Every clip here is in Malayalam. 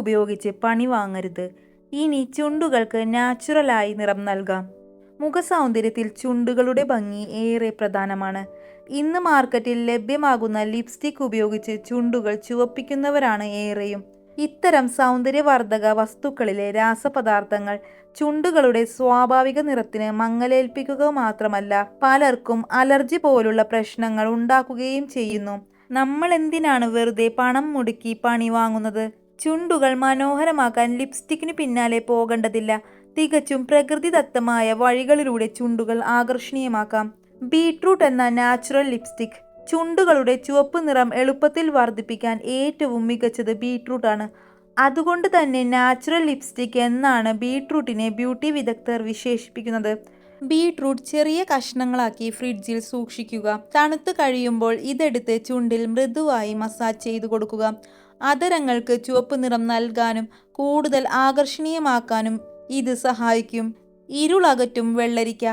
ഉപയോഗിച്ച് പണി വാങ്ങരുത്. ഇനി ചുണ്ടുകൾക്ക് നാച്ചുറലായി നിറം നൽകാം. മുഖസൗന്ദര്യത്തിൽ ചുണ്ടുകളുടെ ഭംഗി ഏറെ പ്രധാനമാണ്. ഇന്ന് മാർക്കറ്റിൽ ലഭ്യമാകുന്ന ലിപ്സ്റ്റിക് ഉപയോഗിച്ച് ചുണ്ടുകൾ ചുവപ്പിക്കുന്നവരാണ് ഏറെയും. ഇത്തരം സൗന്ദര്യവർദ്ധക വസ്തുക്കളിലെ രാസപദാർത്ഥങ്ങൾ ചുണ്ടുകളുടെ സ്വാഭാവിക നിറത്തിന് മങ്ങലേൽപ്പിക്കുക മാത്രമല്ല, പലർക്കും അലർജി പോലുള്ള പ്രശ്നങ്ങൾ ഉണ്ടാക്കുകയും ചെയ്യുന്നു. നമ്മൾ എന്തിനാണ് വെറുതെ പണം മുടക്കി പണി വാങ്ങുന്നത്? ചുണ്ടുകൾ മനോഹരമാക്കാൻ ലിപ്സ്റ്റിക്കിന് പിന്നാലെ പോകേണ്ടതില്ല. തികച്ചും പ്രകൃതിദത്തമായ വഴികളിലൂടെ ചുണ്ടുകൾ ആകർഷണീയമാക്കാം. ബീട്രൂട്ട് എന്ന നാച്ചുറൽ ലിപ്സ്റ്റിക്. ചുണ്ടുകളുടെ ചുവപ്പ് നിറം എളുപ്പത്തിൽ വർദ്ധിപ്പിക്കാൻ ഏറ്റവും മികച്ചത് ബീട്രൂട്ടാണ്. അതുകൊണ്ട് തന്നെ നാച്ചുറൽ ലിപ്സ്റ്റിക് എന്നാണ് ബീട്രൂട്ടിനെ ബ്യൂട്ടി വിദഗ്ധർ വിശേഷിപ്പിക്കുന്നത്. ബീട്രൂട്ട് ചെറിയ കഷ്ണങ്ങളാക്കി ഫ്രിഡ്ജിൽ സൂക്ഷിക്കുക. തണുത്ത് കഴിയുമ്പോൾ ഇതെടുത്ത് ചുണ്ടിൽ മൃദുവായി മസാജ് ചെയ്തു കൊടുക്കുക. അധരങ്ങൾക്ക് ചുവപ്പ് നിറം നൽകാനും കൂടുതൽ ആകർഷണീയമാക്കാനും ഇത് സഹായിക്കും. ഇരുളകറ്റും വെള്ളരിക്ക.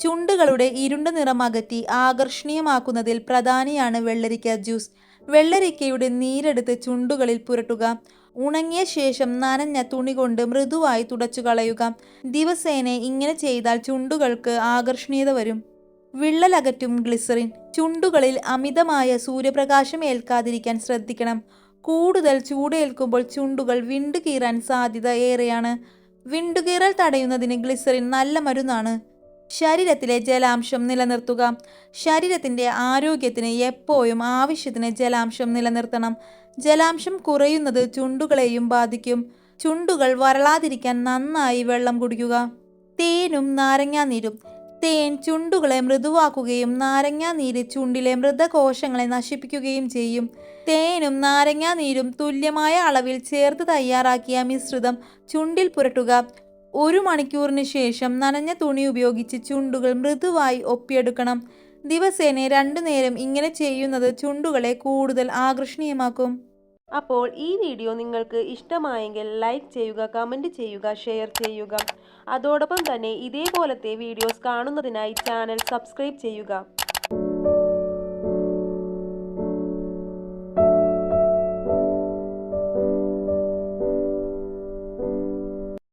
ചുണ്ടുകളുടെ ഇരുണ്ട നിറം അകറ്റി ആകർഷണീയമാക്കുന്നതിൽ പ്രധാനിയാണ് വെള്ളരിക്ക ജ്യൂസ്. വെള്ളരിക്കയുടെ നീരെടുത്ത് ചുണ്ടുകളിൽ പുരട്ടുക. ഉണങ്ങിയ ശേഷം നനഞ്ഞ തുണി കൊണ്ട് മൃദുവായി തുടച്ചു കളയുക. ദിവസേന ഇങ്ങനെ ചെയ്താൽ ചുണ്ടുകൾക്ക് ആകർഷണീയത വരും. വിള്ളലകറ്റും ഗ്ലിസറിൻ. ചുണ്ടുകളിൽ അമിതമായ സൂര്യപ്രകാശം ഏൽക്കാതിരിക്കാൻ ശ്രദ്ധിക്കണം. കൂടുതൽ ചൂടേൽക്കുമ്പോൾ ചുണ്ടുകൾ വിണ്ടുകീറാൻ സാധ്യത ഏറെയാണ്. വിണ്ടുകീറൽ തടയുന്നതിന് ഗ്ലിസറിൻ നല്ല മരുന്നാണ്. ശരീരത്തിലെ ജലാംശം നിലനിർത്തുക. ശരീരത്തിൻ്റെ ആരോഗ്യത്തിന് എപ്പോഴും ആവശ്യത്തിന് ജലാംശം നിലനിർത്തണം. ജലാംശം കുറയുന്നത് ചുണ്ടുകളെയും ബാധിക്കും. ചുണ്ടുകൾ വരളാതിരിക്കാൻ നന്നായി വെള്ളം കുടിക്കുക. തേനും നാരങ്ങാനീരും. തേൻ ചുണ്ടുകളെ മൃദുവാക്കുകയും നാരങ്ങാനീര് ചുണ്ടിലെ മൃതകോശങ്ങളെ നശിപ്പിക്കുകയും ചെയ്യും. തേനും നാരങ്ങാനീരും തുല്യമായ അളവിൽ ചേർത്ത് തയ്യാറാക്കിയ മിശ്രിതം ചുണ്ടിൽ പുരട്ടുക. 1 മണിക്കൂറിന് ശേഷം നനഞ്ഞ തുണി ഉപയോഗിച്ച് ചുണ്ടുകൾ മൃദുവായി ഒപ്പിയെടുക്കണം. ദിവസേന 2 നേരം ഇങ്ങനെ ചെയ്യുന്നത് ചുണ്ടുകളെ കൂടുതൽ ആകർഷണീയമാക്കും. അപ്പോൾ ഈ വീഡിയോ നിങ്ങൾക്ക് ഇഷ്ടമായെങ്കിൽ ലൈക്ക് ചെയ്യുക, കമൻറ്റ് ചെയ്യുക, ഷെയർ ചെയ്യുക. അതോടൊപ്പം തന്നെ ഇതേപോലത്തെ വീഡിയോസ് കാണുന്നതിനായി ചാനൽ സബ്സ്ക്രൈബ് ചെയ്യുക.